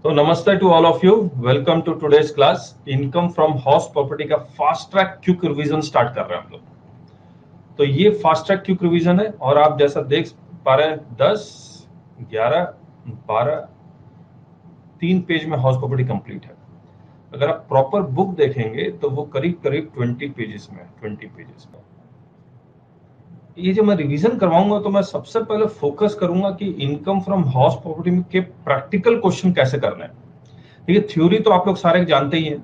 तो नमस्ते to all of you, welcome to today's class. Income from house property का fast track quick revision start कर रहे हैं हम लोग। तो ये फास्ट ट्रैक क्विक रिवीजन है और आप जैसा देख पा रहे हैं 10, 11, 12, 3 पेज में हाउस प्रॉपर्टी कंप्लीट है। अगर आप प्रॉपर बुक देखेंगे तो वो करीब करीब 20 पेजेस में 20 पेजेस में। ये जो मैं रिवीजन करवाऊंगा तो मैं सबसे पहले फोकस करूंगा कि इनकम फ्रॉम हाउस प्रॉपर्टी के प्रैक्टिकल क्वेश्चन कैसे करना है। देखिए, थ्योरी तो आप लोग सारे जानते ही हैं,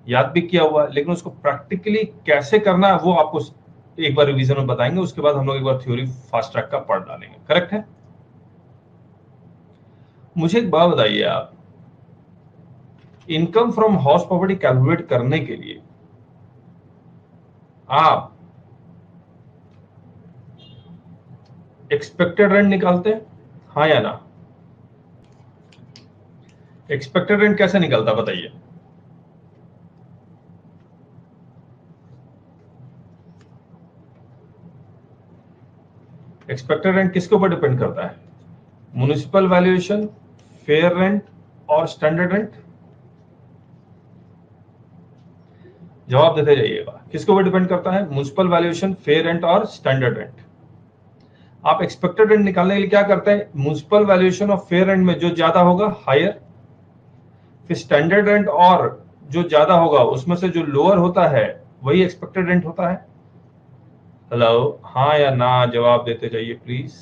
याद भी किया हुआ है, लेकिन उसको प्रैक्टिकली कैसे करना है वो आपको एक बार रिवीजन में बताएंगे। उसके बाद हम लोग एक बार थ्योरी फास्ट ट्रैक का पढ़ डालेंगे। करेक्ट है? मुझे एक बात बताइए, आप income from house property calculate करने के लिए आप एक्सपेक्टेड रेंट निकालते हैं, हाँ या ना? एक्सपेक्टेड रेंट कैसे निकलता बताइए। एक्सपेक्टेड रेंट किसके ऊपर डिपेंड करता है? म्युनिसिपल वैल्यूएशन, फेयर रेंट और स्टैंडर्ड रेंट? जवाब देते जाइएगा। किसके ऊपर डिपेंड करता है? म्युनिसिपल वैल्यूएशन, फेयर रेंट और स्टैंडर्ड रेंट। आप एक्सपेक्टेड रेंट निकालने के लिए क्या करते हैं? म्युनिसिपल वैल्यूएशन और फेयर रेंट में जो ज्यादा होगा हायर, फिर स्टैंडर्ड रेंट और जो ज्यादा होगा उसमें से जो लोअर होता है वही एक्सपेक्टेड रेंट होता है। हेलो, हाँ या ना जवाब देते जाइए प्लीज।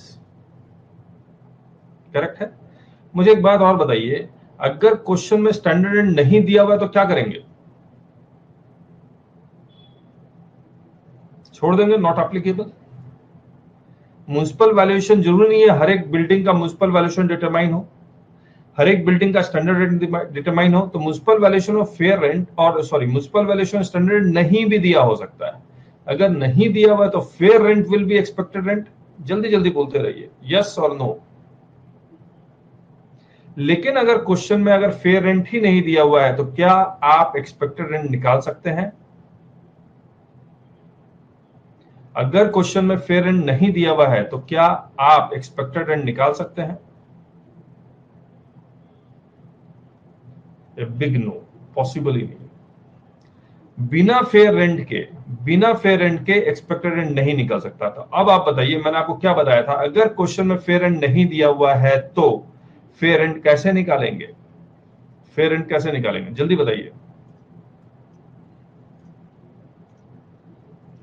करेक्ट है? मुझे एक बात और बताइए, अगर क्वेश्चन में स्टैंडर्ड रेंट नहीं दिया हुआ है तो क्या करेंगे? छोड़ देंगे, नॉट एप्लीकेबल। म्युनिसिपल वैल्यूएशन जरूरी नहीं है हर एक बिल्डिंग का म्युनिसिपल वैल्यूएशन डिटरमाइन हो, हर एक बिल्डिंग का स्टैंडर्ड रेंट डिटरमाइन हो। तो म्युनिसिपल वैल्यूएशन और फेयर रेंट और म्युनिसिपल वैल्यूएशन स्टैंडर्ड नहीं भी दिया हो सकता है। अगर नहीं दिया हुआ है तो fair rent will be expected rent. जल्दी जल्दी बोलते रहिए, यस और नो। लेकिन अगर क्वेश्चन में अगर फेयर रेंट ही नहीं दिया हुआ है तो क्या आप एक्सपेक्टेड रेंट निकाल सकते हैं? अगर क्वेश्चन में फेयर रेंट नहीं दिया हुआ है तो क्या आप एक्सपेक्टेड रेंट निकाल सकते हैं? बिग नो, पॉसिबल ही नहीं। बिना फेयर रेंट के एक्सपेक्टेड रेंट नहीं निकल सकता था। अब आप बताइए, मैंने आपको क्या बताया था, अगर क्वेश्चन में फेयर रेंट नहीं दिया हुआ है तो फेयर रेंट कैसे निकालेंगे? फेयर रेंट कैसे निकालेंगे जल्दी बताइए।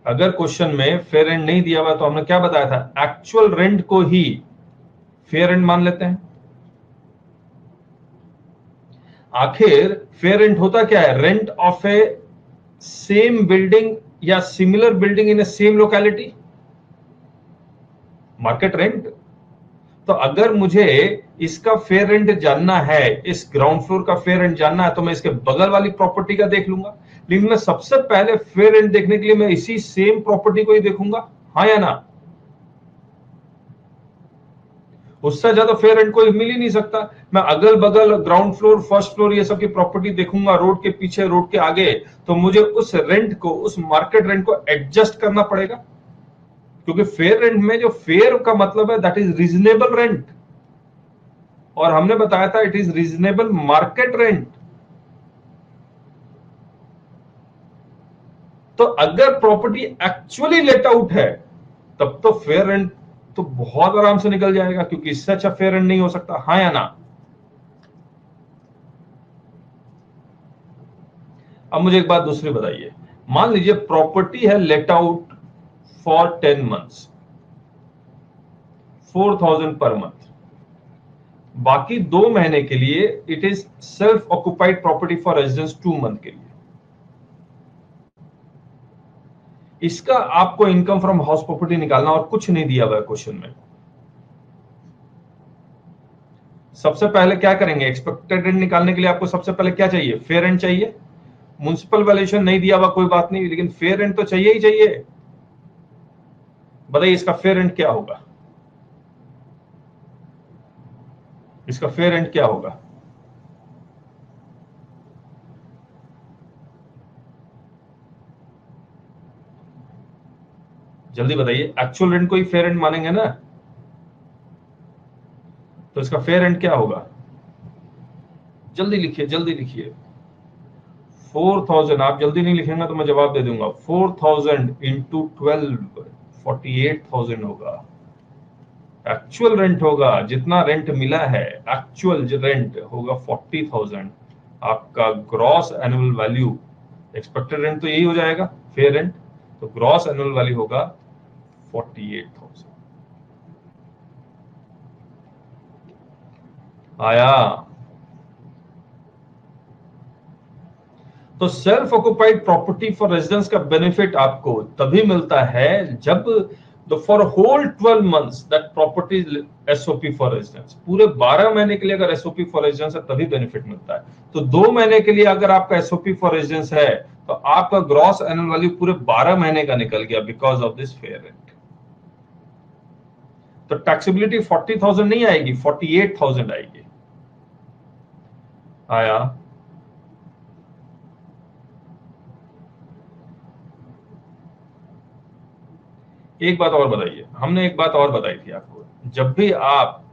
अगर क्वेश्चन में फेयर रेंट नहीं दिया हुआ तो हमने क्या बताया था? एक्चुअल रेंट को ही फेयर रेंट मान लेते हैं। आखिर फेयर रेंट होता क्या है? Rent of a same building या similar building in a same locality, market rent. तो अगर मुझे इसका फेयर रेंट जानना है, इस ग्राउंड फ्लोर का फेयर रेंट जानना है, तो मैं इसके बगल वाली प्रॉपर्टी का देख लूंगा। लेकिन मैं सबसे पहले फेयर रेंट देखने के लिए मैं इसी सेम प्रॉपर्टी को ही देखूंगा, हाँ या ना? उससे ज्यादा फेयर रेंट कोई मिल ही नहीं सकता। मैं अगल बगल ग्राउंड फ्लोर, फर्स्ट फ्लोर, ये सब की प्रॉपर्टी देखूंगा, रोड के पीछे, रोड के आगे, तो मुझे उस रेंट को, उस मार्केट रेंट को एडजस्ट करना पड़ेगा। क्योंकि फेयर रेंट में जो फेयर का मतलब है दैट इज रीजनेबल रेंट, और हमने बताया था it is reasonable market rent. तो अगर प्रॉपर्टी एक्चुअली लेट आउट है तब तो फेयर रेंट तो बहुत आराम से निकल जाएगा, क्योंकि इससे अच्छा फेयर रेंट नहीं हो सकता, हाँ या ना? अब मुझे एक बात दूसरी बताइए, मान लीजिए प्रॉपर्टी है let out for 10 months, 4,000 per month. बाकी 2 महीने के लिए it is self occupied property for residence 2 month के लिए। इसका आपको इनकम फ्रॉम हाउस प्रॉपर्टी निकालना और कुछ नहीं दिया हुआ है क्वेश्चन में। सबसे पहले क्या करेंगे? एक्सपेक्टेड रेंट निकालने के लिए आपको सबसे पहले क्या चाहिए? फेयर रेंट चाहिए। म्युनिसिपल वैल्यूएशन नहीं दिया हुआ कोई बात नहीं, लेकिन फेयर रेंट तो चाहिए ही चाहिए। बताइए इसका फेयर रेंट क्या होगा? इसका फेयर रेंट क्या होगा? जल्दी बताइए, एक्चुअल रेंट को ही फेयर रेंट मानेंगे ना, तो इसका फेयर रेंट क्या होगा? जल्दी लिखिए, जल्दी लिखिए। 4000, आप जल्दी नहीं लिखेंगे तो मैं जवाब दे दूंगा। 4000 इंटू 12 48,000 होगा। एक्चुअल रेंट होगा, जितना रेंट मिला है एक्चुअल रेंट होगा 40,000। आपका gross annual value, expected rent तो यही हो जाएगा, फेयर रेंट, तो ग्रॉस एनुअल वैल्यू होगा 48,000। आया? तो self occupied property for residence का बेनिफिट आपको तभी मिलता है जब for whole 12 months that property SOP for residence, पूरे 12 महीने के लिए अगर एसओपी फॉर रेजिडेंस है तभी बेनिफिट मिलता है। तो 2 महीने के लिए अगर आपका एसओपी फॉर रेजिडेंस है तो आपका ग्रॉस एनुअल वैल्यू पूरे 12 महीने का निकल गया because of this fair rent. तो टैक्सेबिलिटी 40,000 नहीं आएगी, 48,000 आएगी। आया? एक बात और बताइए, हमने एक बात और बताई थी आपको, जब भी आप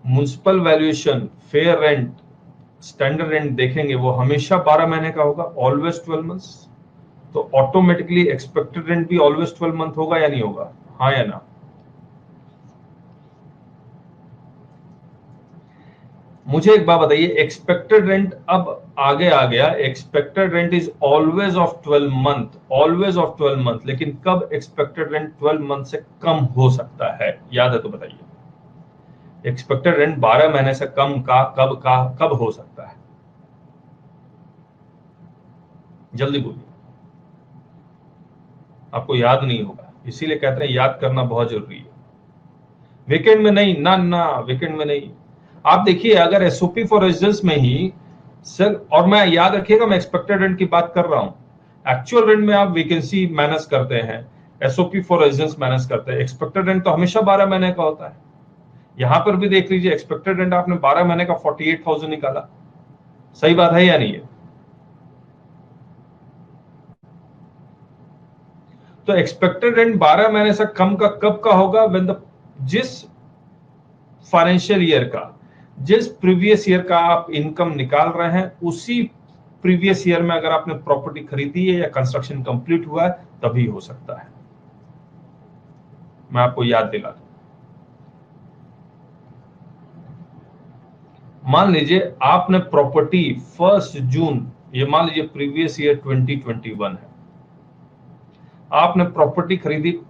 municipal valuation, fair rent, standard rent देखेंगे वो हमेशा 12 महीने का होगा, ऑलवेज 12 मंथ्स। तो ऑटोमेटिकली एक्सपेक्टेड रेंट भी ऑलवेज 12 मंथ होगा या नहीं होगा? हाँ या ना? मुझे एक बात बताइए, एक्सपेक्टेड रेंट अब आगे आ गया, expected rent is always of 12 month, always of 12 month, लेकिन कब एक्सपेक्टेड रेंट 12 मंथ से कम हो सकता है? याद है तो बताइए। एक्सपेक्टेड रेंट 12 महीने से कम कब हो सकता है? जल्दी बोलिए। आपको याद नहीं होगा, इसीलिए कहते हैं याद करना बहुत जरूरी है। वीकेंड में नहीं, ना ना, वीकेंड में नहीं। आप देखिए, अगर एसओपी फॉर रेजिडेंस में ही सर, और मैं याद रखिएगा मैं एक्सपेक्टेड रेंट की बात कर रहा हूं, एक्चुअल रेंट में आप वैकेंसी मैनेज करते हैं, एसओपी फॉर रेजिडेंस मैनेज करते हैं, एक्सपेक्टेड रेंट तो हमेशा 12 महीने का होता है। यहां पर भी देख लीजिए, एक्सपेक्टेड रेंट आपने 12 महीने का 48,000 निकाला। सही बात है या नहीं है? तो एक्सपेक्टेड रेंट 12 महीने से कम का कब का होगा? व्हेन द जिस फाइनेंशियल ईयर का, जिस प्रीवियस ईयर का आप इनकम निकाल रहे हैं, उसी प्रीवियस ईयर में अगर आपने प्रॉपर्टी खरीदी है या कंस्ट्रक्शन कंप्लीट हुआ है तभी हो सकता है। मैं आपको याद दिला दूं, मान लीजिए आपने प्रॉपर्टी 1 जून, ये मान लीजिए प्रीवियस ईयर 2021 है, आपने प्रॉपर्टी खरीदी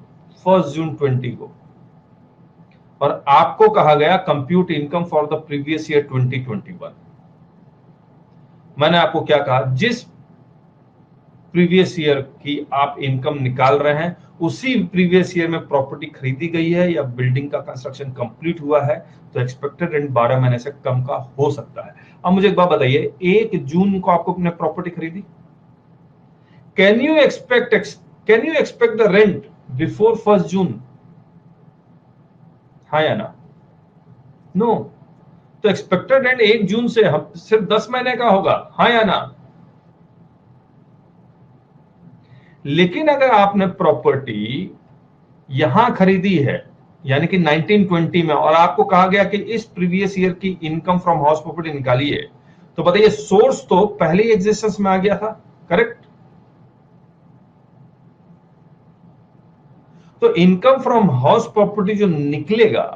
1 जून 20 को, और आपको कहा गया compute income for the previous year 2021। मैंने आपको क्या कहा? जिस प्रीवियस ईयर की आप इनकम निकाल रहे हैं उसी प्रीवियस ईयर में प्रॉपर्टी खरीदी गई है या बिल्डिंग का कंस्ट्रक्शन कंप्लीट हुआ है, तो एक्सपेक्टेड रेंट 12 महीने से कम का हो सकता है। अब मुझे एक बात बताइए, 1 जून को आपको अपने प्रॉपर्टी खरीदी, can you expect the rent before 1 जून? हाँ या ना? नो। तो एक्सपेक्टेड रेंट 1 जून से सिर्फ 10 महीने का होगा, हाँ या ना? लेकिन अगर आपने प्रॉपर्टी यहां खरीदी है यानी कि 1920 में, और आपको कहा गया कि इस प्रीवियस ईयर की इनकम फ्रॉम हाउस प्रॉपर्टी निकालिए, तो बताइए सोर्स तो पहले ही एग्जिस्टेंस में आ गया था, करेक्ट? तो इनकम फ्रॉम हाउस प्रॉपर्टी जो निकलेगा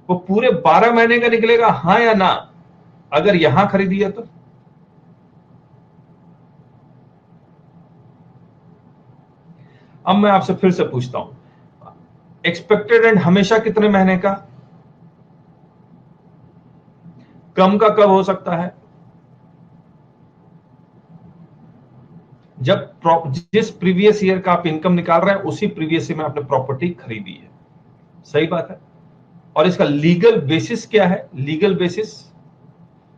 वो पूरे 12 महीने का निकलेगा, हाँ या ना? अगर यहां खरीदी है तो अब मैं आपसे फिर से पूछता हूं, एक्सपेक्टेड रेंट हमेशा कितने महीने का? कम का कब हो सकता है? जब जिस प्रीवियस ईयर का आप इनकम निकाल रहे हैं उसी प्रीवियस ईयर में आपने प्रॉपर्टी खरीदी है। सही बात है। और इसका लीगल बेसिस क्या है? Legal basis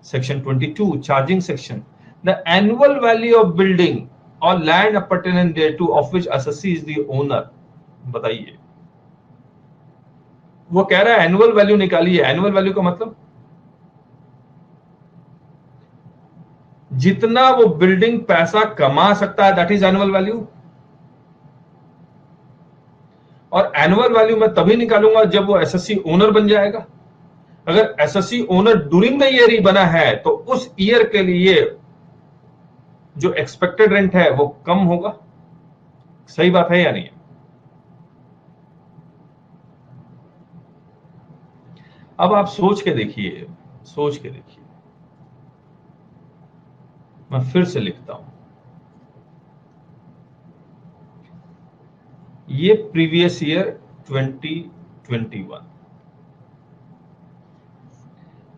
section 22 charging section, the annual value of building और land appurtenant thereto of which SSC is the owner. बताइए, वो कह रहा है एनुअल वैल्यू निकालिए। एनुअल वैल्यू का मतलब जितना वो बिल्डिंग पैसा कमा सकता है, दैट इज एनुअल वैल्यू। और एनुअल वैल्यू मैं तभी निकालूंगा जब वो एसएससी ओनर बन जाएगा। अगर SSC owner during the year ही बना है तो उस ईयर के लिए जो एक्सपेक्टेड रेंट है वो कम होगा। सही बात है या नहीं? अब आप सोच के देखिए, सोच के देखिए, मैं फिर से लिखता हूं, ये प्रीवियस ईयर 2021,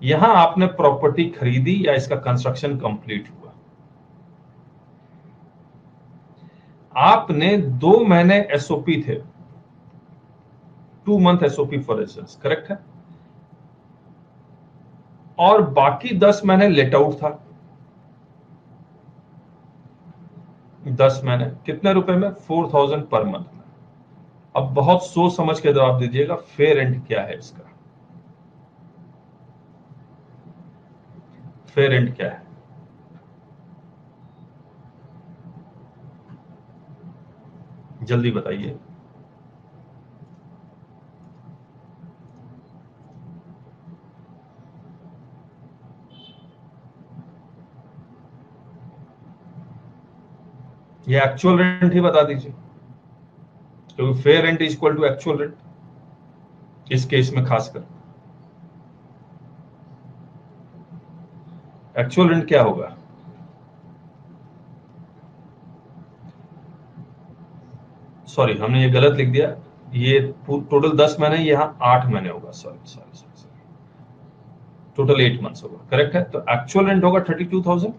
यहां आपने प्रॉपर्टी खरीदी या इसका कंस्ट्रक्शन कंप्लीट हुआ, आपने 2 महीने एसओपी थे, 2 month SOP for instance, correct है, और बाकी 10 महीने लेट आउट था। 10 महीने कितने रुपए में? 4000 पर मंथ में। अब बहुत सोच समझ के जवाब दीजिएगा, फेयर रेंट क्या है इसका? फेयर रेंट क्या है? जल्दी बताइए। ये एक्चुअल रेंट ही बता दीजिए, क्योंकि fair rent is equal to actual rent इस केस में खासकर। एक्चुअल रेंट क्या होगा? सॉरी, हमने ये गलत लिख दिया, ये टोटल 10 महीने, यहां 8 महीने होगा, sorry sorry sorry, total 8 months होगा, करेक्ट है। तो एक्चुअल रेंट होगा 32,000।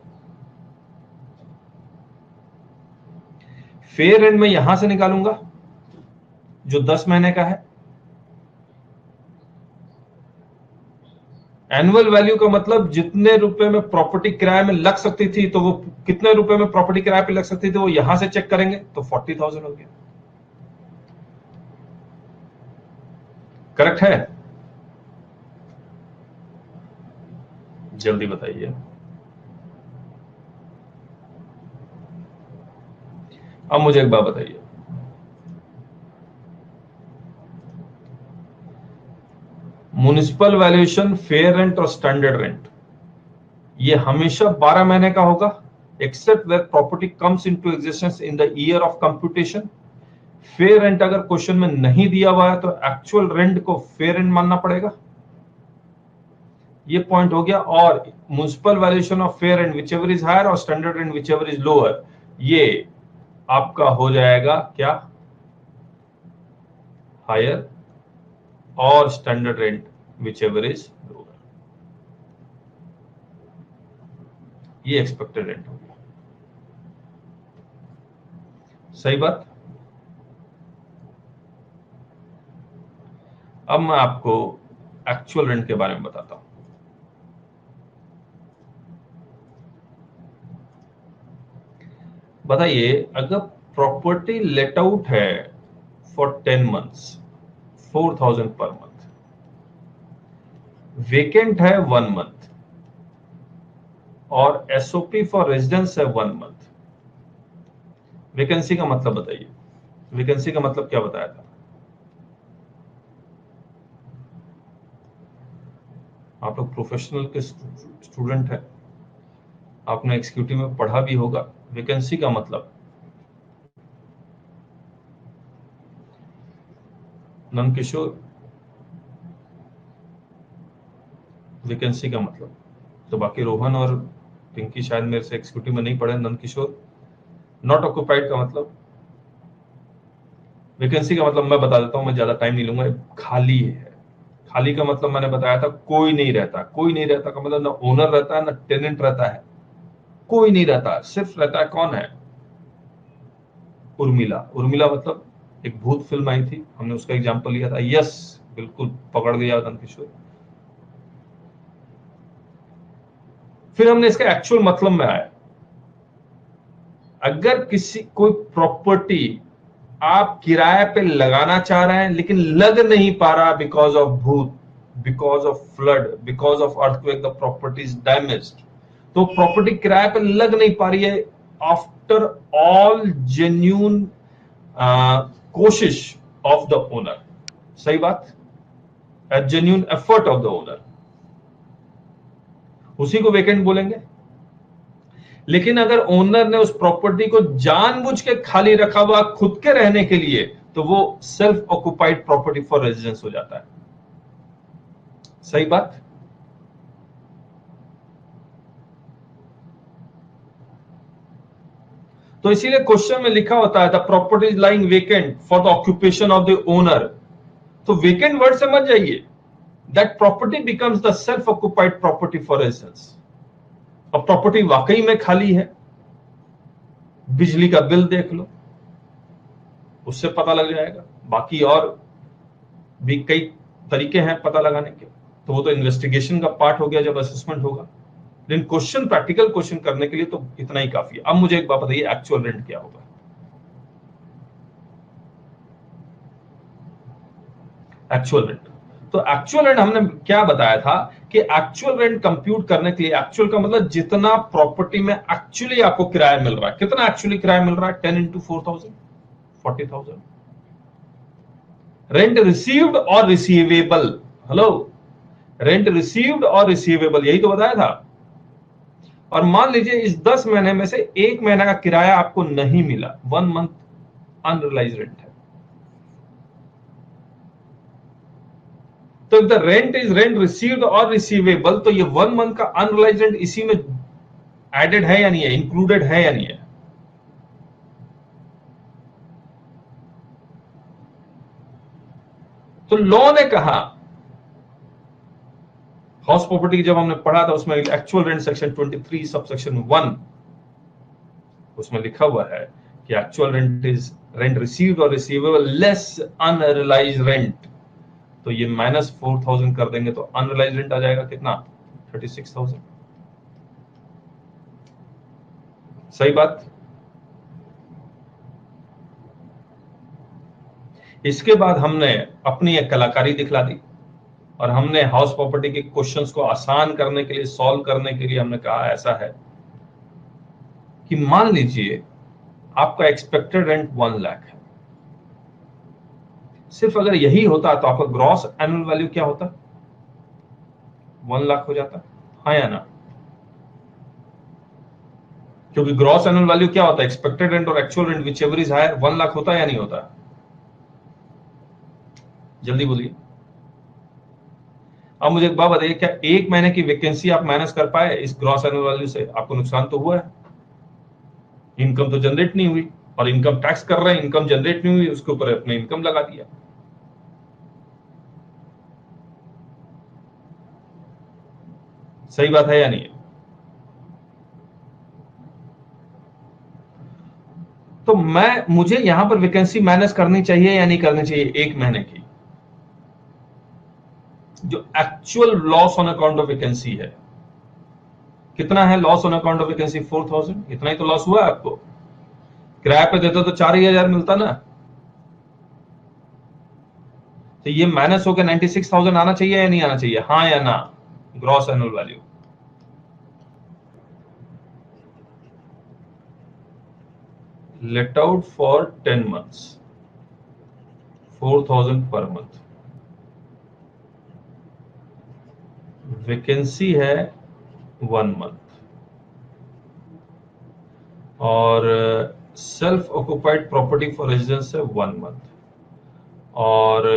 फेयर रेंट में यहां से निकालूंगा जो 10 महीने का है। एनुअल वैल्यू का मतलब जितने रुपए में प्रॉपर्टी किराए में लग सकती थी, तो वो कितने रुपए में प्रॉपर्टी किराए पे लग सकती थी वो यहां से चेक करेंगे, तो 40,000 हो गया, करेक्ट है? जल्दी बताइए। अब मुझे एक बात बताइए, म्युनिसिपल वैल्यूएशन, फेयर रेंट और स्टैंडर्ड रेंट ये हमेशा 12 महीने का होगा, except where property comes into existence in the year of computation. Fair rent अगर क्वेश्चन में नहीं दिया हुआ है तो एक्चुअल रेंट को फेयर रेंट मानना पड़ेगा, ये पॉइंट हो गया। और municipal valuation of fair rent whichever is higher और standard rent whichever is lower, ये आपका हो जाएगा क्या? हायर, और standard rent whichever is lower, ये एक्सपेक्टेड रेंट हो गया। सही बात। अब मैं आपको एक्चुअल रेंट के बारे में बताता हूं। बताइए, अगर प्रॉपर्टी लेट आउट है for 10 months, 4,000 per month, vacant है 1 मंथ, और एसओपी फॉर रेजिडेंस है 1 मंथ। वैकेंसी का मतलब बताइए, वैकेंसी का मतलब क्या बताया था? आप लोग प्रोफेशनल के स्टूडेंट हैं, आपने एग्जीक्यूटिव में पढ़ा भी होगा। वैकेंसी का मतलब, नंदकिशोर, वैकेंसी का मतलब तो बाकी रोहन और पिंकी शायद मेरे से एग्जीक्यूटिव में नहीं पढ़े। नंदकिशोर, नॉट ऑक्युपाइड का मतलब, वैकेंसी का मतलब मैं बता देता हूं, मैं ज्यादा टाइम नहीं लूंगा, खाली है। खाली का मतलब मैंने बताया था, कोई नहीं रहता। कोई नहीं रहता का मतलब ना ओनर रहता है ना टेनेंट रहता है, कोई नहीं रहता, सिर्फ रहता है कौन है? उर्मिला। उर्मिला मतलब एक भूत फिल्म आई थी, हमने उसका एग्जांपल लिया था। यस, बिल्कुल पकड़ लिया नंदकिशोर। फिर हमने इसका एक्चुअल मतलब में आया, अगर किसी कोई प्रॉपर्टी आप किराए पे लगाना चाह रहे हैं लेकिन लग नहीं पा रहा बिकॉज ऑफ भूत, because of flood, because of earthquake, the property is damaged, तो प्रॉपर्टी किराए पे लग नहीं पा रही है आफ्टर ऑल जेन्यून कोशिश ऑफ द ओनर। सही बात, genuine effort of the owner, उसी को वेकेंट बोलेंगे। लेकिन अगर ओनर ने उस प्रॉपर्टी को जानबूझ के खाली रखा हुआ खुद के रहने के लिए, तो वो self occupied property for residence हो जाता है। सही बात। तो इसीलिए क्वेश्चन में लिखा होता है the property is lying vacant for the occupation of the owner. तो वेकेंट वर्ड से मत जाइए, that property becomes the self occupied property for residence. अब प्रॉपर्टी वाकई में खाली है, बिजली का बिल देख लो, उससे पता लग जाएगा। बाकी और भी कई तरीके हैं पता लगाने के, तो वो तो इन्वेस्टिगेशन का पार्ट हो गया जब असेसमेंट होगा। लेकिन क्वेश्चन, प्रैक्टिकल क्वेश्चन करने के लिए तो इतना ही काफी है। अब मुझे एक बात बताइए, एक्चुअल रेंट क्या होगा? एक्चुअल रेंट, तो एक्चुअल रेंट हमने क्या बताया था कि एक्चुअल रेंट कंप्यूट करने के लिए, एक्चुअल का मतलब जितना प्रॉपर्टी में एक्चुअली आपको किराया मिल रहा है। कितना एक्चुअली किराया मिल रहा है? 10 into 4,000, 40,000। रेंट रिसीव्ड और रिसीवेबल, हेलो, रेंट रिसीव्ड और रिसीवेबल, यही तो बताया था। और मान लीजिए इस 10 महीने में से 1 महीना का किराया आपको नहीं मिला, 1 month अनरियलाइज्ड रेंट है। तो if the rent is rent received और रिसीवेबल, तो ये 1 month का अनरियलाइज्ड रेंट इसी में एडेड है या नहीं है, इंक्लूडेड है या नहीं है? तो लॉ ने कहा, हाउस प्रॉपर्टी जब हमने पढ़ा था उसमें एक्चुअल रेंट सेक्शन 23 सबसेक्शन 1, उसमें लिखा हुआ है कि actual rent is rent received और रिसीवेबल लेस अनरियलाइज्ड रेंट। तो ये -4,000 कर देंगे तो अनरियलाइज्ड रेंट आ जाएगा कितना? 36,000। सही बात। इसके बाद हमने अपनी एक कलाकारी दिखला दी और हमने हाउस प्रॉपर्टी के क्वेश्चंस को आसान करने के लिए, सॉल्व करने के लिए हमने कहा ऐसा है कि मान लीजिए आपका एक्सपेक्टेड रेंट 1 लाख है। सिर्फ अगर यही होता तो आपका ग्रॉस एनुअल वैल्यू क्या होता? 1 लाख हो जाता, हाँ या ना? क्योंकि ग्रॉस एनुअल वैल्यू क्या होता है? एक्सपेक्टेड रेंट और actual rent whichever is higher, 1 lakh होता है या नहीं होता? जल्दी बोलिए। अब मुझे एक बात बताइए, क्या 1 महीने की वैकेंसी आप मैनेज कर पाए इस ग्रॉस एनुअल वैल्यू से? आपको नुकसान तो हुआ है, इनकम तो जनरेट नहीं हुई, और इनकम टैक्स कर रहे हैं, इनकम जनरेट नहीं हुई, उसके ऊपर अपने इनकम लगा दिया। सही बात है या नहीं है? तो मुझे यहां पर वैकेंसी मैनेज करनी चाहिए या नहीं करनी चाहिए 1 महीने की? जो actual loss on account of vacancy है, कितना है loss on account of vacancy? 4,000। इतना ही तो लॉस हुआ है आपको। किराए पे देते तो 4,000 मिलता ना। तो ये माइनस होकर 96,000 आना चाहिए या नहीं आना चाहिए, हाँ या ना? Gross annual value let out for 10 months, 4,000 per month. Vacancy है 1 month और self occupied property for residence है 1 month और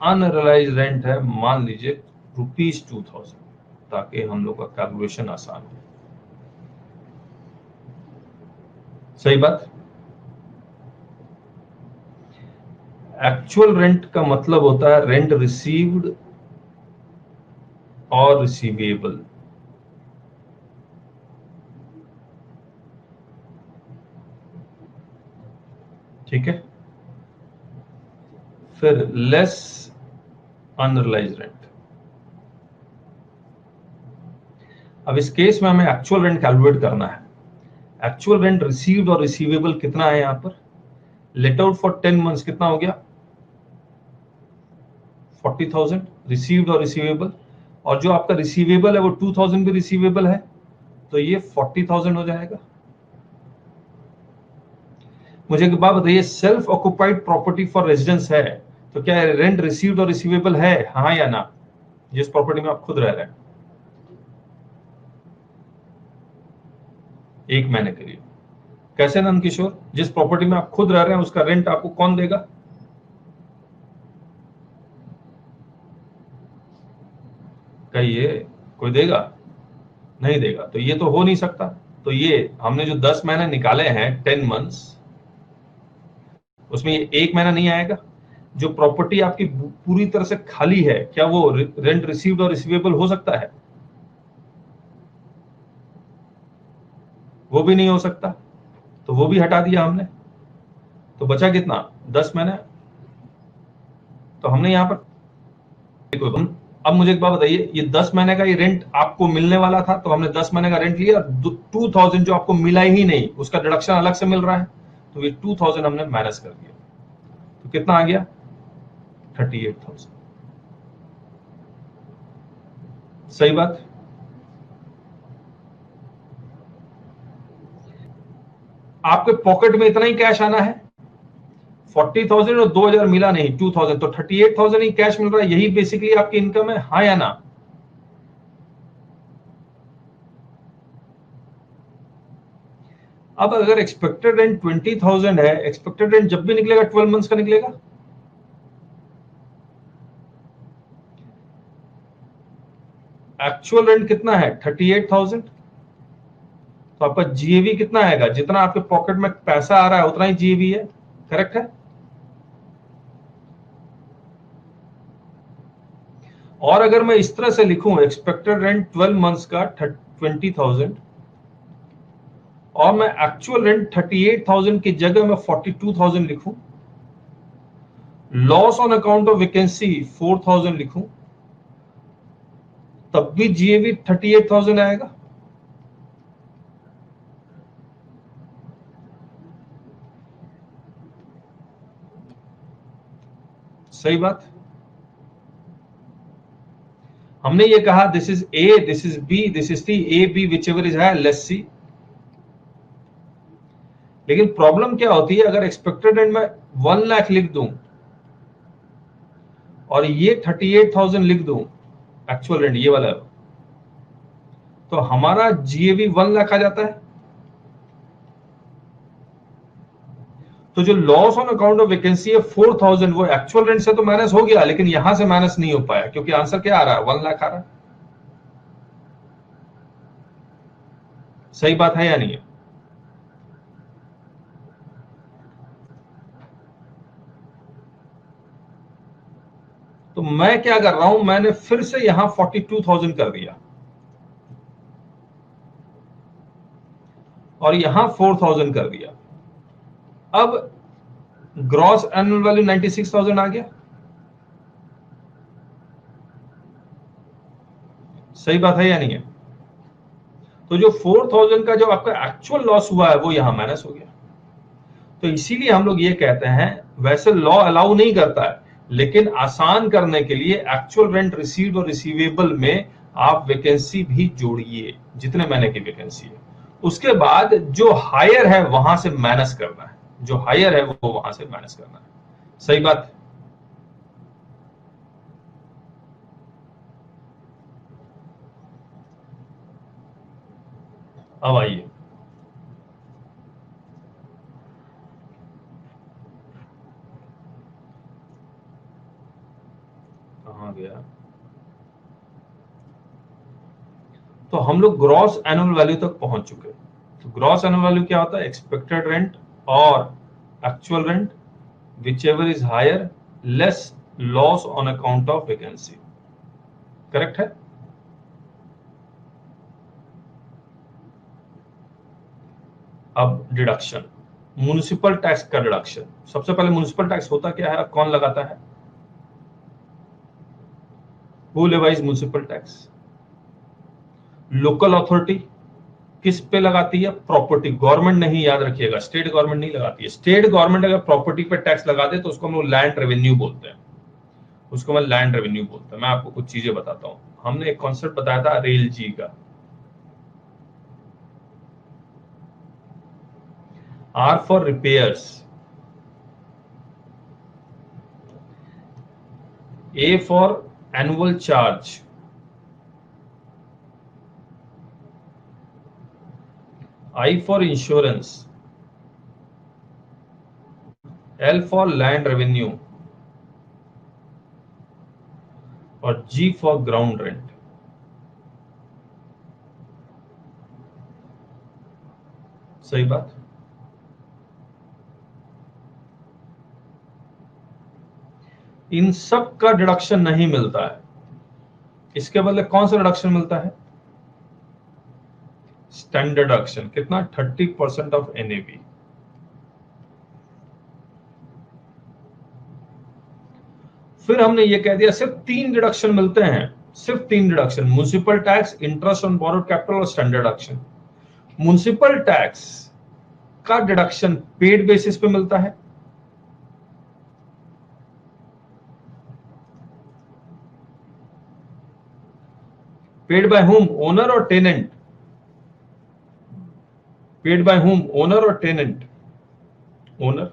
अनरियलाइज्ड रेंट है मान लीजिए ₹2,000, ताकि हम लोग का कैलकुलेशन आसान हो। सही बात। एक्चुअल रेंट का मतलब होता है रेंट रिसीव्ड और रिसीवेबल। ठीक है, फिर लेस अनरियलाइज्ड रेंट। अब इस केस में हमें एक्चुअल रेंट कैलकुलेट करना है। एक्चुअल रेंट रिसीव्ड और रिसीवेबल कितना है यहाँ पर? लेट आउट फॉर 10 months कितना हो गया? 40,000 रिसीव्ड और रिसीवेबल, और जो आपका रिसीवेबल है वो 2,000 भी रिसीवेबल है, तो ये 40,000 हो जाएगा। मुझे एक बात बताइए, self occupied property for residence है तो क्या रेंट रिसीव्ड और रिसीवेबल है, हाँ या ना? जिस प्रॉपर्टी में आप खुद रह रहे हैं। 1 महीने के लिए। कैसे नंद किशोर? जिस प्रॉपर्टी में आप खुद रह रहे हैं उसका रेंट आपको कौन देगा? कहिए, कोई देगा? नहीं देगा। तो ये तो हो नहीं सकता। तो ये हमने जो 10 महीने निकाले हैं, 10 मंथ्स, उसमें ये 1 महीना नहीं आएगा। जो प्रॉपर्टी आपकी पूरी तरह से खाली है, क्या वो रेंट रिसीव्ड और रिसीवेबल हो सकता है? वो भी नहीं हो सकता। तो वो भी हटा दिया हमने। तो बचा कितना? 10 महीने। तो हमने यहां पर, अब मुझे एक बात बताइए, ये 10 महीने का ये रेंट आपको मिलने वाला था, तो हमने 10 महीने का रेंट लिया, 2000 जो आपको मिला ही नहीं, उसका डिडक्शन अलग से मिल रहा है, तो ये 2000 हमने माइनस कर दिया। तो कितना आ गया? 38,000। सही बात। आपके पॉकेट में इतना ही कैश आना है, 40,000 और 2000 मिला नहीं, 2000, तो 38,000 ही कैश मिल रहा है। यही बेसिकली आपकी इनकम है, हाँ या ना? अब अगर एक्सपेक्टेड रेंट 20,000 है, एक्सपेक्टेड रेंट जब भी निकलेगा 12 मंथ्स का निकलेगा। एक्चुअल रेंट कितना है? 38,000। तो आपका जीएवी कितना आएगा? जितना आपके पॉकेट में पैसा आ रहा है उतना ही जीएवी है। करेक्ट है? और अगर मैं इस तरह से लिखूं, एक्सपेक्टेड रेंट 12 मंथ्स का 20,000, और मैं एक्चुअल रेंट 38,000 की जगह मैं 42,000 लिखूं, loss on account of vacancy 4,000 लिखूं, तब भी जीएवी 38,000 आएगा। सही बात। हमने ये कहा this is A, this is B, this is C, A B whichever is है, लेट्स सी। लेकिन प्रॉब्लम क्या होती है, अगर एक्सपेक्टेड रेंट में 1 लाख लिख दूं और ये 38,000 लिख दूं एक्चुअल रेंट, ये वाला, तो हमारा जीएवी 1 लाख आ जाता है। तो जो loss on account of vacancy है 4,000, वो एक्चुअल रेंट से तो माइनस हो गया, लेकिन यहां से माइनस नहीं हो पाया, क्योंकि आंसर क्या आ रहा है? 1 लाख आ रहा है। सही बात है या नहीं है? तो मैं क्या कर रहा हूं, मैंने फिर से यहां 42,000 कर दिया और यहां 4,000 कर दिया। अब ग्रॉस एनुअल वैल्यू 96,000 आ गया। सही बात है या नहीं है? तो जो 4,000 का जो आपका एक्चुअल लॉस हुआ है वो यहां माइनस हो गया। तो इसीलिए हम लोग ये कहते हैं, वैसे लॉ अलाउ नहीं करता है, लेकिन आसान करने के लिए एक्चुअल रेंट रिसीव्ड और रिसीवेबल में आप वैकेंसी भी जोड़िए, जितने महीने की वैकेंसी है। उसके बाद जो हायर है वहां से माइनस करना है, जो हायर है वो वहां से माइनस करना है। सही बात। अब आइए, कहां गया? तो हम लोग ग्रॉस एनुअल वैल्यू तक पहुंच चुके। तो ग्रॉस एनुअल वैल्यू क्या होता है? एक्सपेक्टेड रेंट और actual rent, whichever is higher, less loss on account of vacancy. Correct है? अब डिडक्शन, म्युनिसिपल टैक्स का डिडक्शन। सबसे पहले म्युनिसिपल टैक्स होता क्या है, कौन लगाता है? Who levies municipal tax? Local authority. किस पे लगाती है? प्रॉपर्टी। गवर्नमेंट नहीं, याद रखिएगा, स्टेट गवर्नमेंट नहीं लगाती है। स्टेट गवर्नमेंट अगर प्रॉपर्टी पे टैक्स लगा दे तो उसको हम लोग लैंड रेवेन्यू बोलते हैं। उसको मैं लैंड रेवेन्यू बोलता हूं। मैं आपको कुछ चीजें बताता हूं। हमने एक कॉन्सेप्ट बताया था रेल जी का, R for repairs, A for annual charge, I for insurance, L for land revenue और G for ground rent। सही बात। इन सब का डिडक्शन नहीं मिलता है, इसके बदले कौन सा डिडक्शन मिलता है? Standard deduction. कितना? 30% ऑफ एनएवी। फिर हमने ये कह दिया सिर्फ 3 डिडक्शन मिलते हैं, सिर्फ 3 deduction, municipal tax, interest on borrowed capital और स्टैंडर्ड डिडक्शन। म्युनिसिपल टैक्स का डिडक्शन पेड बेसिस पे मिलता है, पेड बाय होम, ओनर और tenant. Paid by home, owner और टेनेंट। ओनर,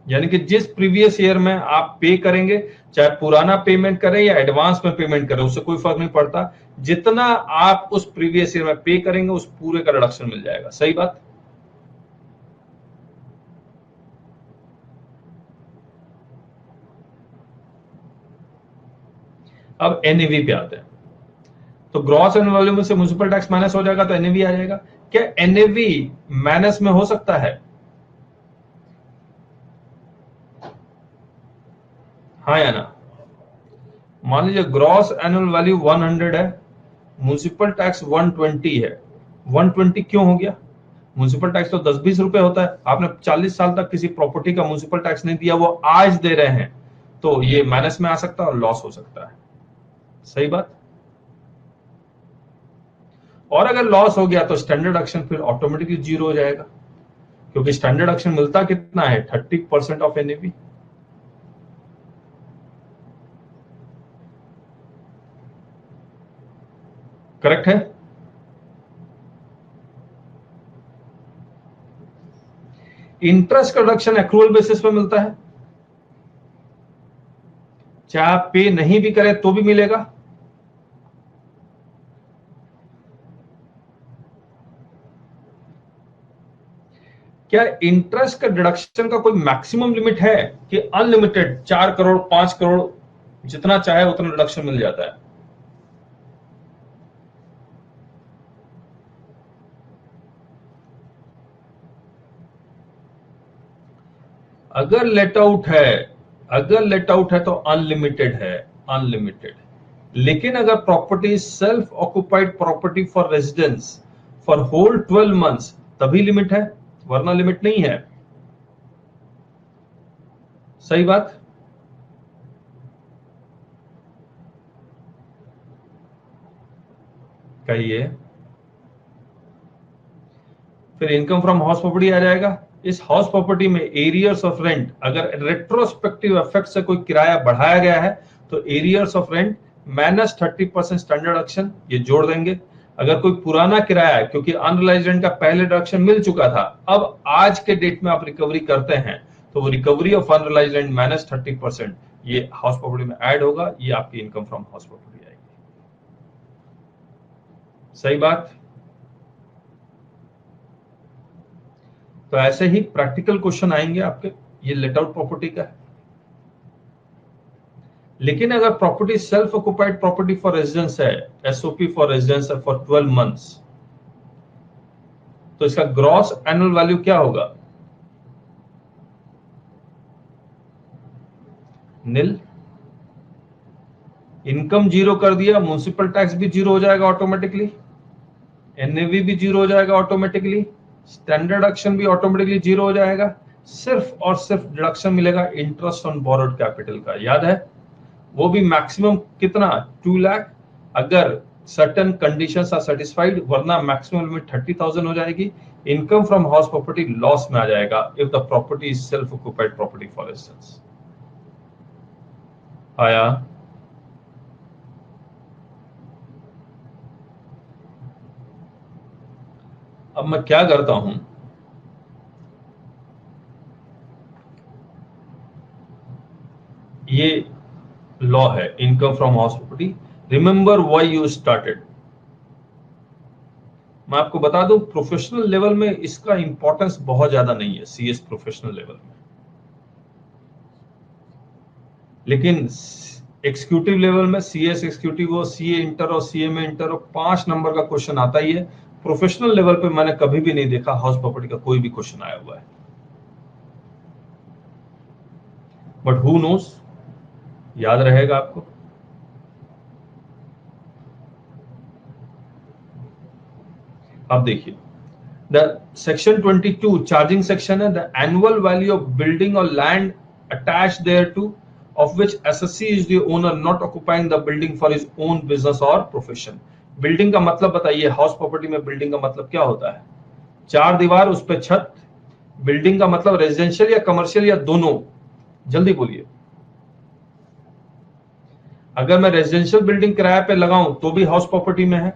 यानी कि जिस प्रीवियस ईयर में आप पे करेंगे, चाहे पुराना पेमेंट करें या एडवांस में पेमेंट करें, उससे कोई फर्क नहीं पड़ता, जितना आप उस प्रीवियस ईयर में पे करेंगे उस पूरे का रिडक्शन मिल जाएगा। सही बात। अब एनएवी पे आते हैं। तो ग्रॉस एनुअल वैल्यू में से म्युनिसिपल टैक्स माइनस हो जाएगा तो एनएवी आ जाएगा। क्या एनएवी माइनस में हो सकता है? हाँ या ना? मान लीजिए ग्रॉस एनुअल वैल्यू 100 है, म्युनिसिपल टैक्स 120 है। 120 क्यों हो गया? म्युनिसिपल टैक्स तो 10-20 रुपए होता है, आपने 40 साल तक किसी प्रॉपर्टी का म्युनिसिपल टैक्स नहीं दिया, वो आज दे रहे हैं, तो ये माइनस में आ सकता है और लॉस हो सकता है। सही बात। और अगर लॉस हो गया तो स्टैंडर्ड डिडक्शन फिर ऑटोमेटिकली जीरो हो जाएगा, क्योंकि स्टैंडर्ड डिडक्शन मिलता कितना है? 30% ऑफ एनएवी। करेक्ट है? इंटरेस्ट का डिडक्शन एक्रूअल बेसिस पे मिलता है, चाहे आप पे नहीं भी करें तो भी मिलेगा। क्या इंटरेस्ट का डिडक्शन का कोई मैक्सिमम लिमिट है कि अनलिमिटेड 4 करोड़ 5 करोड़ जितना चाहे उतना डिडक्शन मिल जाता है? अगर लेट आउट है, अगर लेट आउट है तो अनलिमिटेड है, अनलिमिटेड। लेकिन अगर property self occupied property for residence for whole 12 months तभी लिमिट है, वरना लिमिट नहीं है। सही बात। कहिए। फिर इनकम फ्रॉम हाउस प्रॉपर्टी आ जाएगा। इस हाउस प्रॉपर्टी में एरियर्स ऑफ रेंट, अगर रेट्रोस्पेक्टिव इफेक्ट से कोई किराया बढ़ाया गया है तो arrears of rent minus 30% standard deduction ये जोड़ देंगे। अगर कोई पुराना किराया है, क्योंकि अनरियलाइज्ड रेंट का पहले डिडक्शन मिल चुका था, अब आज के डेट में आप रिकवरी करते हैं तो वो recovery of unrealised rent minus 30% ये हाउस प्रॉपर्टी में ऐड होगा, ये आपकी इनकम फ्रॉम हाउस प्रॉपर्टी आएगी। सही बात। तो ऐसे ही प्रैक्टिकल क्वेश्चन आएंगे आपके, ये लेट आउट प्रॉपर्टी का है। लेकिन अगर property self occupied property for residence है, एसओपी फॉर रेजिडेंस है फॉर 12 मंथ्स, तो इसका ग्रॉस एनुअल वैल्यू क्या होगा? नील। इनकम जीरो कर दिया, म्युनिसिपल टैक्स भी जीरो हो जाएगा ऑटोमेटिकली, एनएवी भी जीरो हो जाएगा ऑटोमेटिकली, स्टैंडर्ड डिडक्शन भी ऑटोमेटिकली जीरो हो जाएगा। सिर्फ और सिर्फ डिडक्शन मिलेगा इंटरेस्ट ऑन बोरोड कैपिटल का, याद है? वो भी मैक्सिमम कितना? 2 लाख, अगर सर्टेन कंडीशंस आर सेटिस्फाइड, वरना मैक्सिमम लिमिट 30,000 हो जाएगी। Income from house property loss में आ जाएगा if the property is self occupied property for instance. आया? अब मैं क्या करता हूं, ये लॉ है income from house property, remember why you started. मैं आपको बता दूं प्रोफेशनल लेवल में इसका इंपॉर्टेंस बहुत ज्यादा नहीं है, सीएस प्रोफेशनल लेवल में, लेकिन एग्जीक्यूटिव लेवल में सीएस एग्जीक्यूटिव हो, सीए इंटर हो, सीएमए इंटर हो, 5 नंबर का क्वेश्चन आता ही है। प्रोफेशनल लेवल पे मैंने कभी भी नहीं देखा हाउस प्रॉपर्टी का कोई भी क्वेश्चन आया हुआ है, बट हु नोस, याद रहेगा आपको। अब देखिए द सेक्शन 22 चार्जिंग सेक्शन है, the annual value of building और land attached thereto of which SSC is the owner not occupying the building for his own business or profession। Building का मतलब बताइए, हाउस प्रॉपर्टी में building का मतलब क्या होता है? 4 दीवार, उस पे छत। बिल्डिंग का मतलब रेजिडेंशियल या कमर्शियल या दोनों? जल्दी बोलिए। अगर मैं रेजिडेंशियल बिल्डिंग किराए पे लगाऊं तो भी हाउस प्रॉपर्टी में है,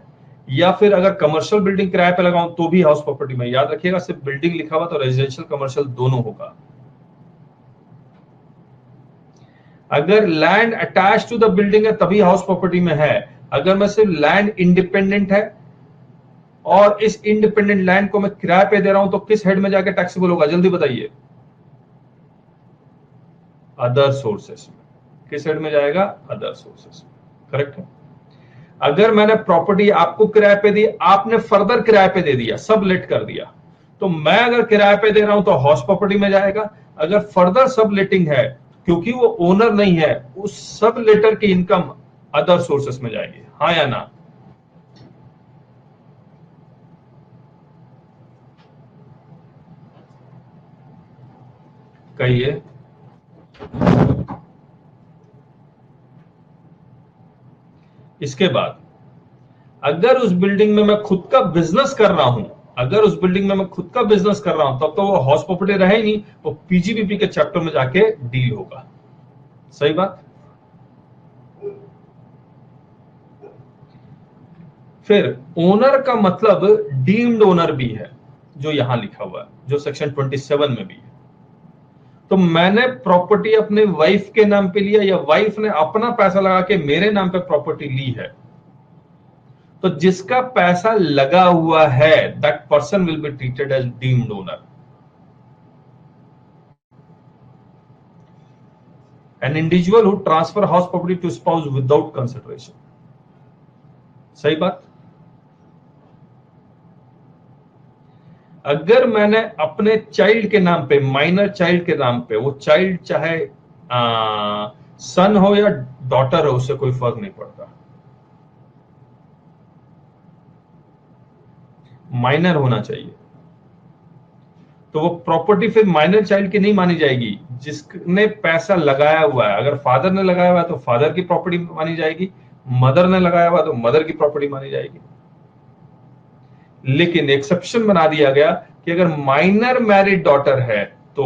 या फिर अगर कमर्शियल बिल्डिंग किराए पे लगाऊं तो भी हाउस प्रॉपर्टी में। याद रखिएगा सिर्फ बिल्डिंग लिखा हुआ तो रेजिडेंशियल कमर्शियल दोनों होगा। अगर land attach to the building है तभी हाउस प्रॉपर्टी में है। अगर मैं सिर्फ लैंड इंडिपेंडेंट है और इस इंडिपेंडेंट लैंड को मैं किराए पे दे रहा हूं तो किस हेड में जाके टैक्सेबल होगा? जल्दी बताइए। अदर सोर्सेस में। किस हेड में जाएगा? अदर सोर्सेस में। करेक्ट है। अगर मैंने प्रॉपर्टी आपको किराए पे दी, आपने फर्दर किराए पे दे दिया, सब लेट कर दिया, तो मैं अगर किराए पे दे रहा हूं तो हाउस प्रॉपर्टी में जाएगा। अगर फर्दर सब लेटिंग है, क्योंकि वो ओनर नहीं है, उस सब लेटर की इनकम अदर सोर्सेस में जाएगी। हाँ या ना? कहिए। इसके बाद अगर उस बिल्डिंग में मैं खुद का बिजनेस कर रहा हूं, अगर उस बिल्डिंग में मैं खुद का बिजनेस कर रहा हूं, तब तो वो हाउस प्रॉपर्टी रहे ही नहीं, वो पीजीबीपी के चैप्टर में जाके डील होगा। सही बात। फिर ओनर का मतलब डीम्ड ओनर भी है, जो यहां लिखा हुआ है, जो सेक्शन 27 में भी है। तो मैंने प्रॉपर्टी अपने वाइफ के नाम पे लिया या वाइफ ने अपना पैसा लगा के मेरे नाम पे प्रॉपर्टी ली है, तो जिसका पैसा लगा हुआ है that person will be treated as deemed owner. An individual who transfer house property to spouse without consideration. सही बात। अगर मैंने अपने चाइल्ड के नाम पे, माइनर चाइल्ड के नाम पे, वो चाइल्ड चाहे सन हो या डॉटर हो, उससे कोई फर्क नहीं पड़ता, माइनर होना चाहिए, तो वो प्रॉपर्टी फिर माइनर चाइल्ड की नहीं मानी जाएगी। जिसने पैसा लगाया हुआ है, अगर फादर ने लगाया हुआ है तो फादर की प्रॉपर्टी मानी जाएगी, मदर ने लगाया हुआ तो मदर की प्रॉपर्टी मानी जाएगी। लेकिन एक्सेप्शन बना दिया गया कि अगर माइनर मैरिड डॉटर है तो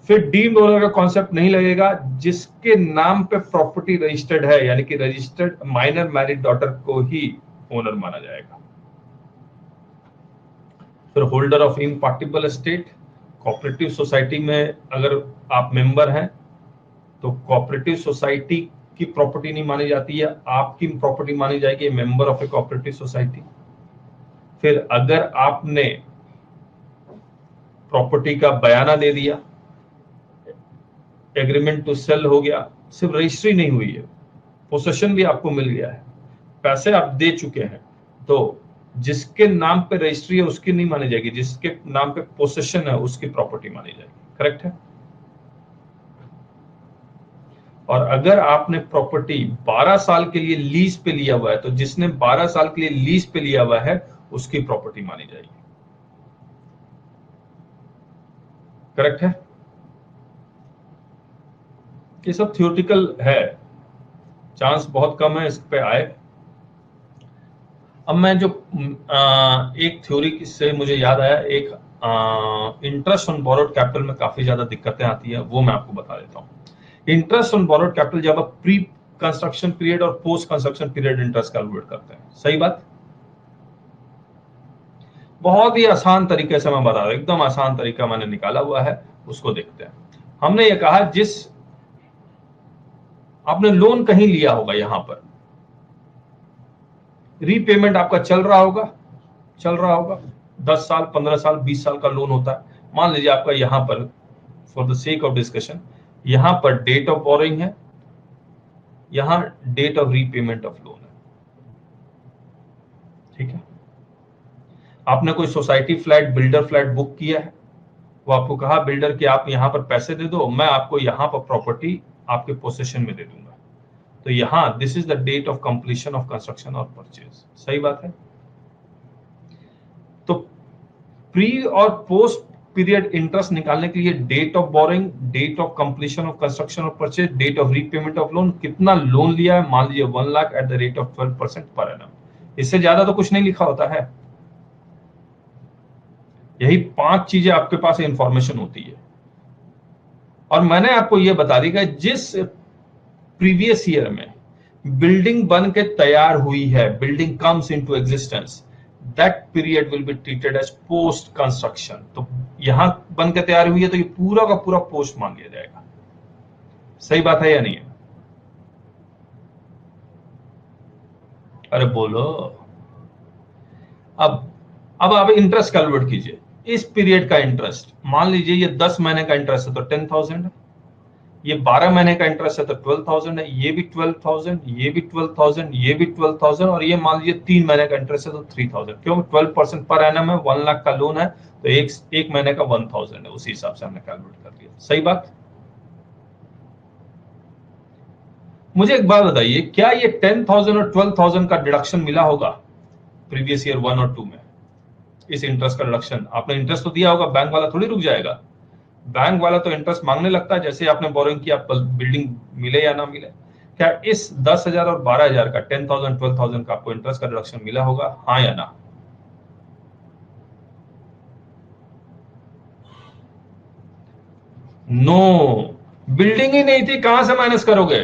फिर डीम्ड ओनर का कॉन्सेप्ट नहीं लगेगा। जिसके नाम पे प्रॉपर्टी रजिस्टर्ड है, यानी कि रजिस्टर्ड माइनर मैरिड डॉटर को ही ओनर माना जाएगा। फिर holder of इम्पार्टिबल estate, cooperative society में अगर आप मेंबर हैं तो कोऑपरेटिव सोसाइटी की प्रॉपर्टी नहीं मानी जाती है, आपकी प्रॉपर्टी मानी जाएगी, member of A cooperative society. फिर अगर आपने प्रॉपर्टी का बयाना दे दिया, एग्रीमेंट टू सेल हो गया, सिर्फ रजिस्ट्री नहीं हुई है, पोसेशन भी आपको मिल गया है, पैसे आप दे चुके हैं, तो जिसके नाम पे रजिस्ट्री है उसकी नहीं मानी जाएगी, जिसके नाम पे पोसेशन है उसकी प्रॉपर्टी मानी जाएगी। करेक्ट है। और अगर आपने प्रॉपर्टी 12 साल के लिए लीज पे लिया हुआ है तो जिसने 12 साल के लिए लीज पे लिया हुआ है उसकी प्रॉपर्टी मानी जाएगी। करेक्ट है। ये सब थियोरेटिकल है, चांस बहुत कम है इस पे आए। अब मैं जो एक थ्योरी से मुझे याद आया, एक इंटरेस्ट ऑन बोरोड कैपिटल में काफी ज्यादा दिक्कतें आती है, वो मैं आपको बता देता हूँ। इंटरेस्ट ऑन बोरोड कैपिटल जब आप प्री कंस्ट्रक्शन पीरियड और post construction period interest calculate करते हैं। सही बात। बहुत ही आसान तरीके से मैं बता रहा हूं, एकदम आसान तरीका मैंने निकाला हुआ है, उसको देखते हैं। हमने ये कहा जिस आपने लोन कहीं लिया होगा, यहां पर रीपेमेंट आपका चल रहा होगा, चल रहा होगा, 10 साल 15 साल 20 साल का लोन होता है। मान लीजिए आपका यहाँ पर for the sake of discussion यहाँ पर डेट ऑफ बोरिंग है, यहाँ date of repayment of loan है, ठीक है। आपने कोई society flat builder flat book किया है, वो आपको कहा बिल्डर कि आप यहाँ पर पैसे दे दो, मैं आपको यहाँ पर प्रॉपर्टी आपके पोसेशन में दे दूंगा, तो यहाँ this is the date of completion of construction और परचेज। सही बात है। तो प्री और पोस्ट पीरियड इंटरेस्ट निकालने के लिए date of borrowing, date of completion of construction और purchase, date of repayment of loan, कितना लोन लिया है, मान लीजिए 1 lakh at the rate of 12% पर एनम। इससे ज्यादा तो कुछ नहीं लिखा होता है। यही 5 चीजें आपके पास इंफॉर्मेशन होती है। और मैंने आपको यह बता दी कि जिस प्रीवियस ईयर में बिल्डिंग बन के तैयार हुई है, building comes into existence, that period will be treated as post construction. तो यहां बन के तैयार हुई है तो ये पूरा का पूरा पोस्ट मान लिया जाएगा। सही बात है या नहीं है? अरे बोलो। अब आप इंटरेस्ट कैलकुलेट कीजिए। इस पीरियड का इंटरेस्ट, मान लीजिए ये 10 महीने का इंटरेस्ट है तो 10,000 है, ये 12 महीने का इंटरेस्ट है तो 12,000 है, ये भी 12,000, ये भी 12,000, ये भी 12,000, और ये मान लीजिए 3 महीने का इंटरेस्ट है तो 3,000। क्यों? 12% पर एनम है, 1 लाख का लोन है तो एक महीने का 1,000 है, उसी हिसाब से हमने कैलकुलेट कर लिया। सही बात। मुझे एक बात बताइए, क्या ये 10,000 और 12,000 का डिडक्शन मिला होगा प्रीवियस ईयर 1 और 2 में? इस इंटरेस्ट का डिडक्शन आपने इंटरेस्ट तो दिया होगा, बैंक वाला थोड़ी रुक जाएगा। बैंक वाला तो इंटरेस्ट मांगने लगता है जैसे आपने बोरिंग किया, बिल्डिंग मिले या ना मिले। क्या इस 10,000 और 12,000 का 10,000 12,000 का आपको इंटरेस्ट का डिडक्शन मिला होगा, हाँ या ना? नो, बिल्डिंग ही नहीं थी, कहां से माइनस करोगे?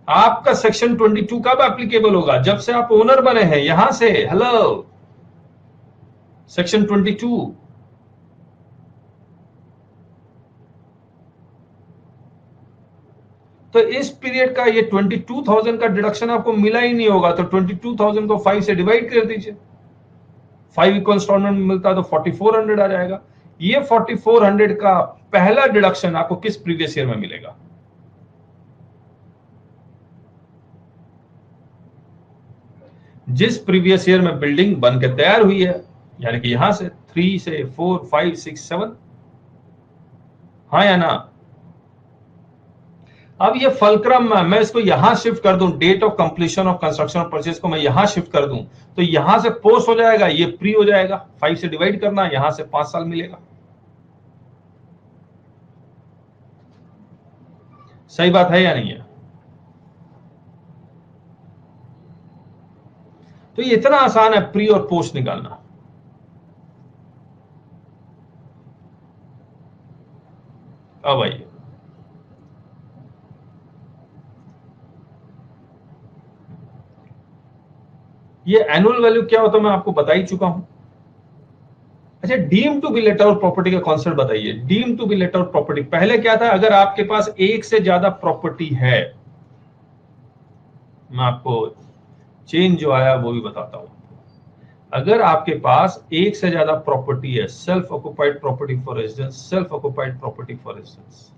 आपका सेक्शन 22 कब एप्लीकेबल होगा? जब से आप ओनर बने हैं, यहां से। Hello, section 22। तो इस पीरियड का ये 22,000 का डिडक्शन आपको मिला ही नहीं होगा, तो 22,000 को 5 से डिवाइड कर दीजिए। 5 इक्वल इंस्टॉलमेंट में मिलता है तो 4,400 आ जाएगा। ये 4,400 का पहला डिडक्शन आपको किस प्रीवियस ईयर में मिलेगा? जिस प्रीवियस ईयर में बिल्डिंग बन के तैयार हुई है, यानी कि यहां से 3 से 4 5 6 7। हाँ या ना? अब ये फलक्रम मैं इसको यहां शिफ्ट कर दूं, date of completion of construction और परचेज को मैं यहां शिफ्ट कर दूं तो यहां से पोस्ट हो जाएगा, ये प्री हो जाएगा। 5 से डिवाइड करना, यहां से 5 साल मिलेगा। सही बात है या नहीं है? तो ये इतना आसान है प्री और पोस्ट निकालना। अब आइए, ये एनुअल वैल्यू क्या होता है मैं आपको बता ही चुका हूं। अच्छा, deem to be let out property का कॉन्सेप्ट बताइए। Deem to be let out property पहले क्या था? अगर आपके पास एक से ज्यादा प्रॉपर्टी है, मैं आपको चेंज जो आया वो भी बताता हूं। अगर आपके पास एक से ज्यादा प्रॉपर्टी है, self occupied property for residence, self occupied property for residence,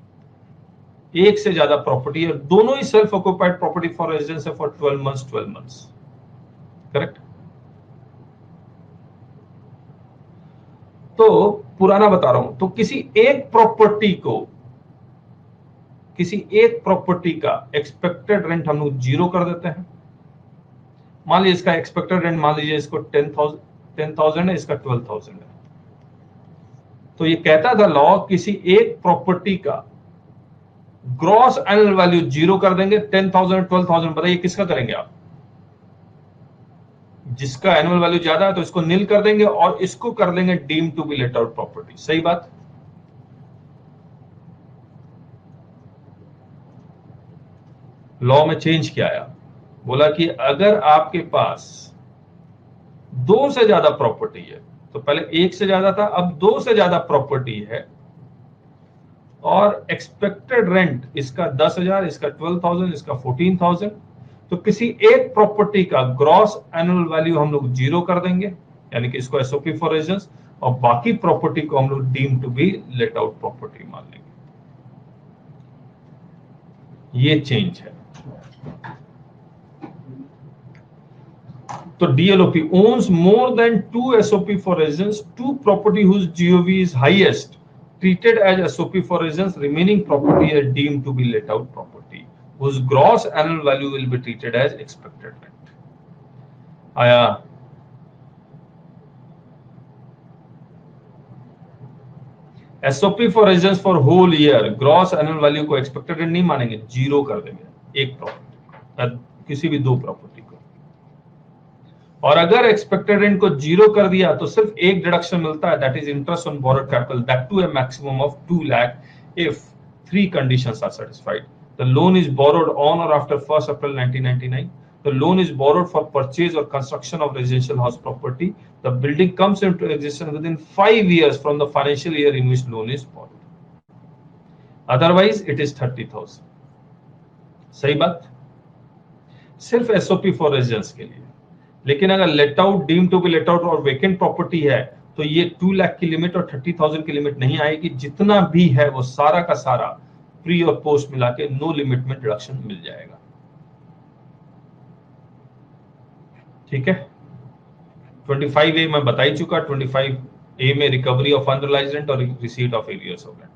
एक से ज्यादा प्रॉपर्टी है, दोनों ही self occupied property for residence है फॉर 12 मंथ्स 12 मंथ्स, करेक्ट? तो पुराना बता रहा हूं, तो किसी एक प्रॉपर्टी का एक्सपेक्टेड रेंट हम लोग 0 कर देते हैं। मान लीजिए इसका एक्सपेक्टेड रेंट, मान लीजिए इसको 10,000 है, इसका 12,000 है। तो ये कहता था लॉ, किसी एक प्रॉपर्टी का ग्रॉस एनुअल वैल्यू 0 कर देंगे। 10,000 12,000, बताइए किसका करेंगे आप? जिसका एनुअल वैल्यू ज्यादा है तो इसको नील कर देंगे और इसको कर देंगे deem to be let out property. सही बात। लॉ में चेंज किया आया, बोला कि अगर आपके पास 2 से ज्यादा प्रॉपर्टी है, तो पहले 1 से ज्यादा था, अब 2 से ज्यादा प्रॉपर्टी है और एक्सपेक्टेड रेंट इसका 10,000, इसका 12,000, इसका 14,000, तो किसी एक प्रॉपर्टी का ग्रॉस एनुअल वैल्यू हम लोग 0 कर देंगे, यानी कि इसको एसओपी फॉर रेजिडेंस, और बाकी प्रॉपर्टी को हम लोग deem to be let out property मान लेंगे। ये चेंज है। तो DLOP owns more than 2 SOP for residence, 2 property whose GOV is highest, treated as SOP for residence, remaining property are deemed to be let out property, whose gross annual value will be treated as expected rent. आया? SOP for residence for whole year, gross annual value को expected rent नहीं मानेंगे, zero कर देंगे एक property, किसी भी दो प्रॉपर्टी को। और अगर एक्सपेक्टेड रेंट को जीरो कर दिया तो सिर्फ एक डिडक्शन मिलता है, that is interest on borrowed capital, that to a maximum of 2 lakh if 3 conditions are satisfied. The loan is borrowed on or after 1 April 1999. The loan is borrowed for purchase or construction of residential house property. The building comes into existence within 5 years from the financial year in which loan is borrowed. Otherwise, it is 30,000. सही बात? सिर्फ SOP for residence के लिए। लेकिन अगर let out, deem to be let out or vacant property है तो ये 2 लाख की लिमिट और 30,000 की लिमिट नहीं आएगी। जितना भी है वो सारा का सारा प्री और पोस्ट मिला के नो लिमिट में डिडक्शन मिल जाएगा। ठीक है। 25A मैं बता ही चुका। 25A में रिकवरी ऑफ अनरियलाइज्ड रेंट और receipt of arrears of rent,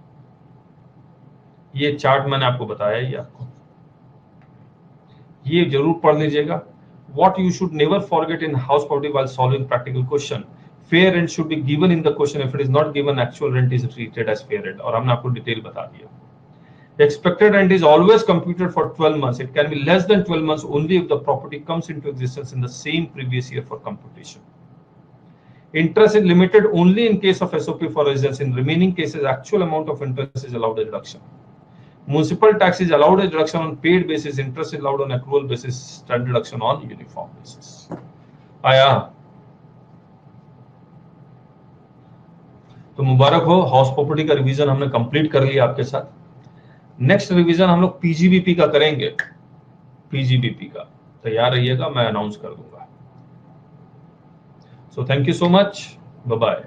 ये चार्ट मैंने आपको बताया ही आपको, ये जरूर पढ़ लीजिएगा। What you should never forget in house property while solving practical question, fair rent should be given in the question. If it is not given, actual rent is treated as fair rent, और हमने आपको detail बता दिया। Expected rent is always computed for 12 months. It can be less than 12 months only if the property comes into existence in the same previous year for computation. Interest is limited only in case of SOP for residence. In remaining cases, actual amount of interest is allowed as deduction. Municipal tax is allowed as deduction on paid basis. Interest is allowed on accrual basis. Standard deduction on uniform basis. आया? तो मुबारक हो, house property का revision हमने complete कर लिया आपके साथ। Next revision हम लोग PGBP का करेंगे। PGBP का तैयार रहिएगा, मैं अनाउंस कर दूंगा। So thank you so much, bye bye.